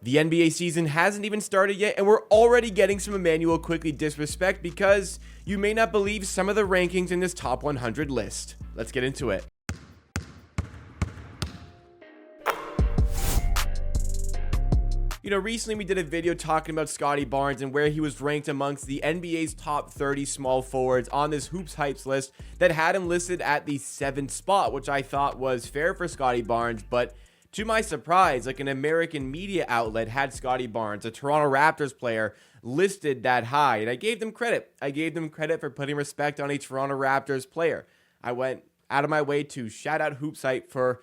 The NBA season hasn't even started yet, and we're already getting some Immanuel QUickley disrespect because you may not believe some of the rankings in this top 100 list. Let's get into it. Recently we did a video talking about Scottie Barnes and where he was ranked amongst the NBA's top 30 small forwards on this Hoops Hypes list that had him listed at the 7th spot, which I thought was fair for Scottie Barnes, but to my surprise, an American media outlet had Scottie Barnes, a Toronto Raptors player, listed that high, and I gave them credit. I gave them credit for putting respect on a Toronto Raptors player. I went out of my way to shout out Hoops Hype for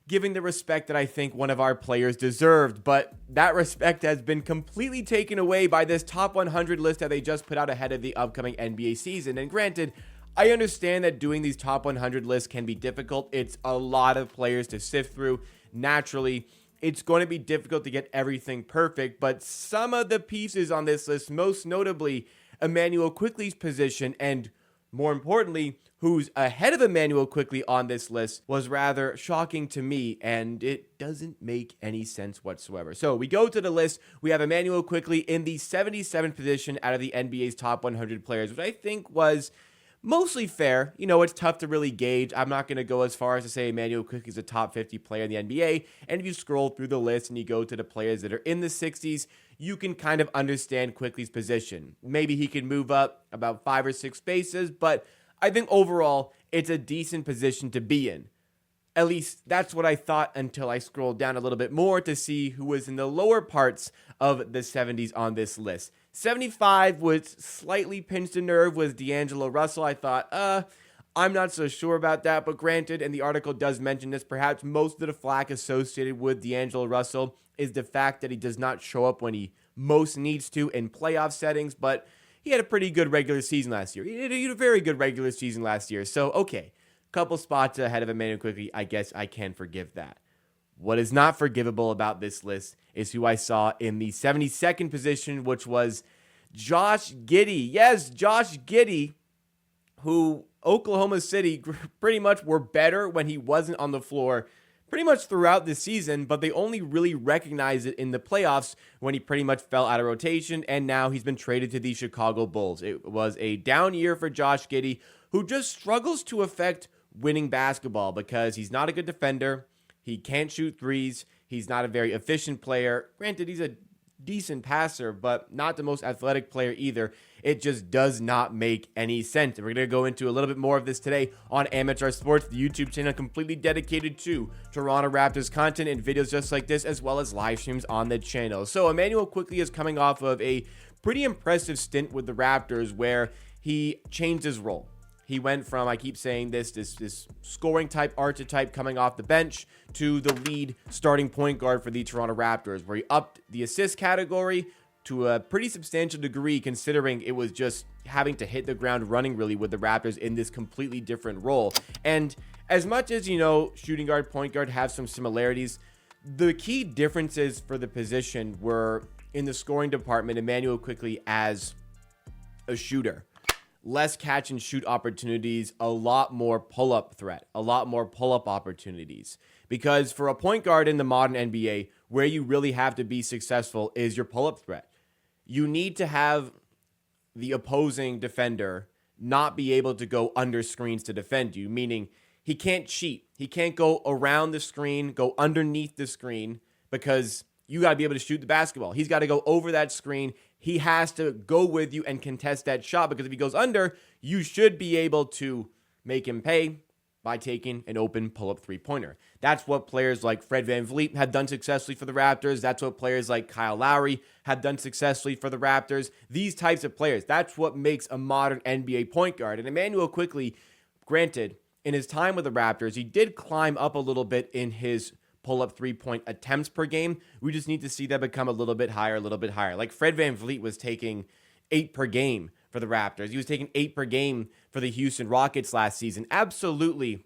giving the respect that I think one of our players deserved, but that respect has been completely taken away by this top 100 list that they just put out ahead of the upcoming NBA season. And granted, I understand that doing these top 100 lists can be difficult. It's a lot of players to sift through. Naturally, it's going to be difficult to get everything perfect, but some of the pieces on this list, most notably Immanuel QUickley's position, and more importantly, who's ahead of Immanuel QUickley on this list, was rather shocking to me, and it doesn't make any sense whatsoever. So we go to the list. We have Immanuel QUickley in the 77th position out of the NBA's top 100 players, which I think was mostly fair. It's tough to really gauge. I'm not going to go as far as to say Immanuel QUickley is a top 50 player in the NBA. And if you scroll through the list and you go to the players that are in the 60s, you can kind of understand QUickley's position. Maybe he can move up about 5 or 6 spaces, but I think overall it's a decent position to be in. At least that's what I thought until I scrolled down a little bit more to see who was in the lower parts of the 70s on this list. 75 was slightly pinched a nerve, was D'Angelo Russell. I thought, I'm not so sure about that, but granted, and the article does mention this, perhaps most of the flack associated with D'Angelo Russell is the fact that he does not show up when he most needs to in playoff settings, but he had a pretty good regular season last year. He had a very good regular season last year, so okay. Couple spots ahead of Immanuel QUickley, I guess I can forgive that. What is not forgivable about this list is who I saw in the 72nd position, which was Josh Giddey. Yes, Josh Giddey, who Oklahoma City pretty much were better when he wasn't on the floor pretty much throughout the season, but they only really recognized it in the playoffs when he pretty much fell out of rotation, and now he's been traded to the Chicago Bulls. It was a down year for Josh Giddey, who just struggles to affect winning basketball because he's not a good defender. He can't shoot threes. He's not a very efficient player. Granted, he's a decent passer, but not the most athletic player either. It just does not make any sense. And we're going to go into a little bit more of this today on Amateur Sports, the YouTube channel completely dedicated to Toronto Raptors content and videos just like this, as well as live streams on the channel. So Immanuel QUickley is coming off of a pretty impressive stint with the Raptors where he changed his role. He went from, I keep saying this scoring type archetype coming off the bench to the lead starting point guard for the Toronto Raptors, where he upped the assist category to a pretty substantial degree, considering it was just having to hit the ground running really with the Raptors in this completely different role. And as much as, shooting guard, point guard have some similarities, the key differences for the position were in the scoring department, Immanuel QUickley as a shooter. Less catch and shoot opportunities, a lot more pull-up threat, a lot more pull-up opportunities. Because for a point guard in the modern NBA, where you really have to be successful is your pull-up threat. You need to have the opposing defender not be able to go under screens to defend you, meaning he can't cheat. He can't go around the screen, go underneath the screen, because you got to be able to shoot the basketball. He's got to go over that screen. He has to go with you and contest that shot, because if he goes under, you should be able to make him pay by taking an open pull-up three-pointer. That's what players like Fred VanVleet had done successfully for the Raptors. That's what players like Kyle Lowry had done successfully for the Raptors. These types of players, that's what makes a modern NBA point guard. And Immanuel QUickley, granted, in his time with the Raptors, he did climb up a little bit in his pull-up three-point attempts per game. We just need to see that become a little bit higher, a little bit higher. Like Fred VanVleet was taking 8 per game for the Raptors. He was taking 8 per game for the Houston Rockets last season. Absolutely,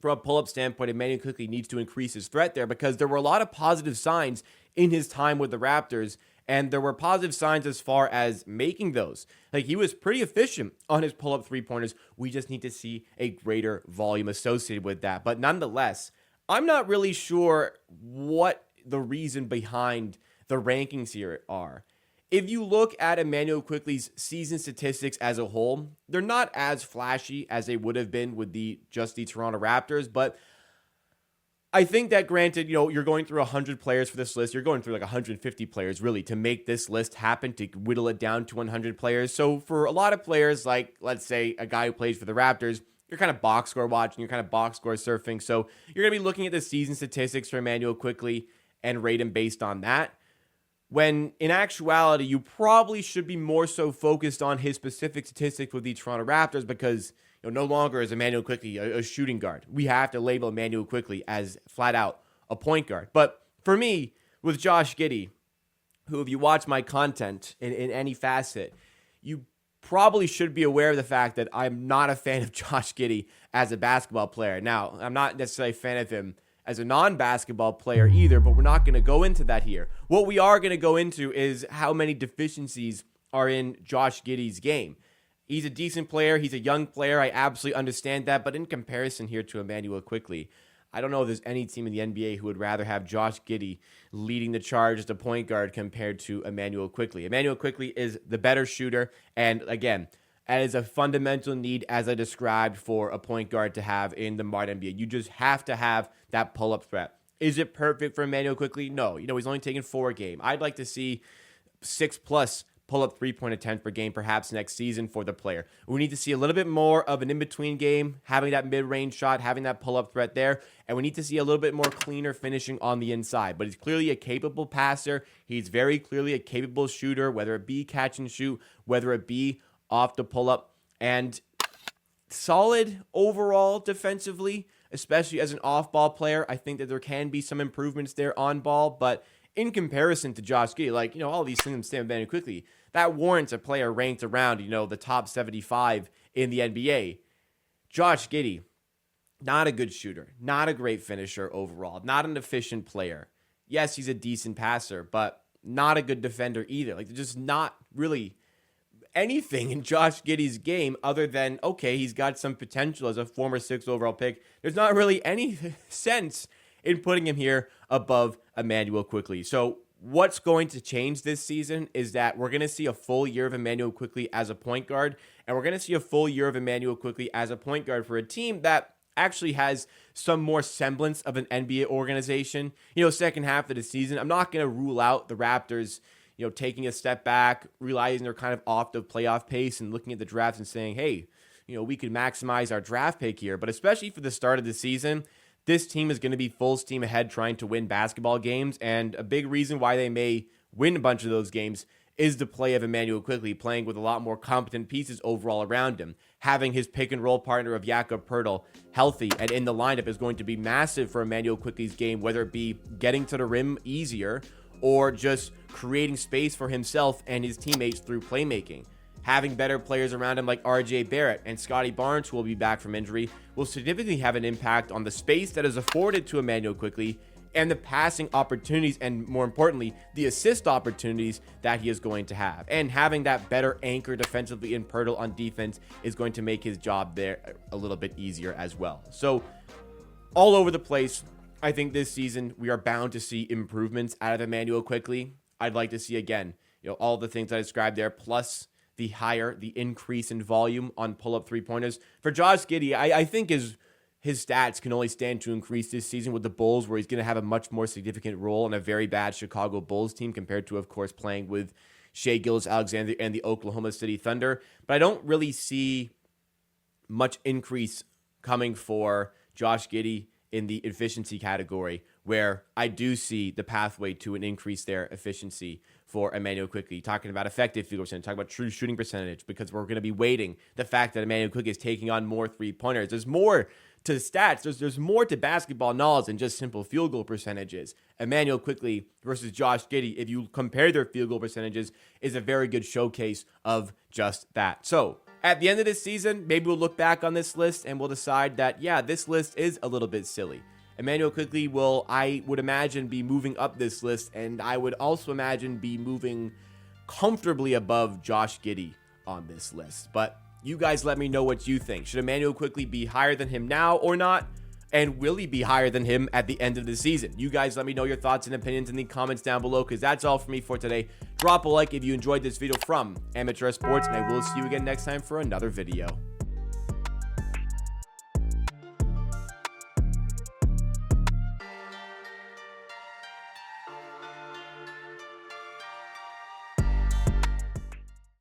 from a pull-up standpoint, Immanuel QUickley needs to increase his threat there, because there were a lot of positive signs in his time with the Raptors, and there were positive signs as far as making those. Like, he was pretty efficient on his pull-up three-pointers. We just need to see a greater volume associated with that. But nonetheless, I'm not really sure what the reason behind the rankings here are. If you look at Immanuel Quickley's season statistics as a whole, they're not as flashy as they would have been with the Toronto Raptors, but I think that granted, you're going through 100 players for this list. You're going through like 150 players really to make this list happen, to whittle it down to 100 players. So for a lot of players, like let's say a guy who plays for the Raptors, you're kind of box score watching, you're kind of box score surfing. So you're going to be looking at the season statistics for Immanuel Quickley and rate him based on that. When in actuality, you probably should be more so focused on his specific statistics with the Toronto Raptors, because no longer is Immanuel Quickley a shooting guard. We have to label Immanuel Quickley as flat out a point guard. But for me, with Josh Giddey, who, if you watch my content in any facet, you probably should be aware of the fact that I'm not a fan of Josh Giddey as a basketball player. Now, I'm not necessarily a fan of him as a non-basketball player either, but we're not going to go into that here. What we are going to go into is how many deficiencies are in Josh Giddey's game. He's a decent player. He's a young player. I absolutely understand that. But in comparison here to Immanuel Quickley, I don't know if there's any team in the NBA who would rather have Josh Giddey leading the charge as a point guard compared to Immanuel Quickley. Immanuel Quickley is the better shooter. And again, that is a fundamental need, as I described, for a point guard to have in the modern NBA. You just have to have that pull-up threat. Is it perfect for Immanuel Quickley? No. He's only taken 4 a game. I'd like to see 6+ pull-up three-point attempt per game perhaps next season for the player. We need to see a little bit more of an in-between game, having that mid-range shot, having that pull-up threat there, and we need to see a little bit more cleaner finishing on the inside. But he's clearly a capable passer. He's very clearly a capable shooter, whether it be catch and shoot, whether it be off the pull-up, and solid overall defensively, especially as an off-ball player. I think that there can be some improvements there on ball, but in comparison to Josh Giddey, all these things stand very quickly, that warrants a player ranked around, the top 75 in the NBA. Josh Giddey, not a good shooter, not a great finisher overall, not an efficient player. Yes, he's a decent passer, but not a good defender either. There's just not really anything in Josh Giddey's game other than, okay, he's got some potential as a former 6th overall pick. There's not really any sense in putting him here above Immanuel Quickley. So what's going to change this season is that we're going to see a full year of Immanuel Quickley as a point guard, and we're going to see a full year of Immanuel Quickley as a point guard for a team that actually has some more semblance of an NBA organization. Second half of the season, I'm not going to rule out the Raptors, taking a step back, realizing they're kind of off the playoff pace and looking at the draft and saying, hey, we could maximize our draft pick here. But especially for the start of the season, this team is going to be full steam ahead trying to win basketball games, and a big reason why they may win a bunch of those games is the play of Immanuel Quickley, playing with a lot more competent pieces overall around him. Having his pick-and-roll partner of Jakob Poeltl healthy and in the lineup is going to be massive for Immanuel Quickley's game, whether it be getting to the rim easier or just creating space for himself and his teammates through playmaking. Having better players around him like RJ Barrett and Scotty Barnes, who will be back from injury, will significantly have an impact on the space that is afforded to Immanuel Quickley and the passing opportunities, and more importantly, the assist opportunities that he is going to have. And having that better anchor defensively in Poeltl on defense is going to make his job there a little bit easier as well. So all over the place, I think this season we are bound to see improvements out of Immanuel Quickley. I'd like to see, again, all the things I described there, plus the increase in volume on pull-up three-pointers. For Josh Giddey, I think his stats can only stand to increase this season with the Bulls, where he's going to have a much more significant role in a very bad Chicago Bulls team compared to, of course, playing with Shai Gilgeous-Alexander and the Oklahoma City Thunder. But I don't really see much increase coming for Josh Giddey in the efficiency category, where I do see the pathway to an increase there efficiency for Immanuel Quickley. Talking about effective field percentage, talking about true shooting percentage, because we're going to be weighting the fact that Immanuel Quickley is taking on more three-pointers. There's more to stats. There's more to basketball knowledge than just simple field goal percentages. Immanuel Quickley versus Josh Giddey, if you compare their field goal percentages, is a very good showcase of just that. So at the end of this season, maybe we'll look back on this list and we'll decide that, yeah, this list is a little bit silly. Immanuel Quickley will, I would imagine, be moving up this list, and I would also imagine be moving comfortably above Josh Giddey on this list. But you guys let me know what you think. Should Immanuel Quickley be higher than him now or not? And will he be higher than him at the end of the season? You guys let me know your thoughts and opinions in the comments down below, because that's all for me for today. Drop a like if you enjoyed this video from Amateur Sports, and I will see you again next time for another video.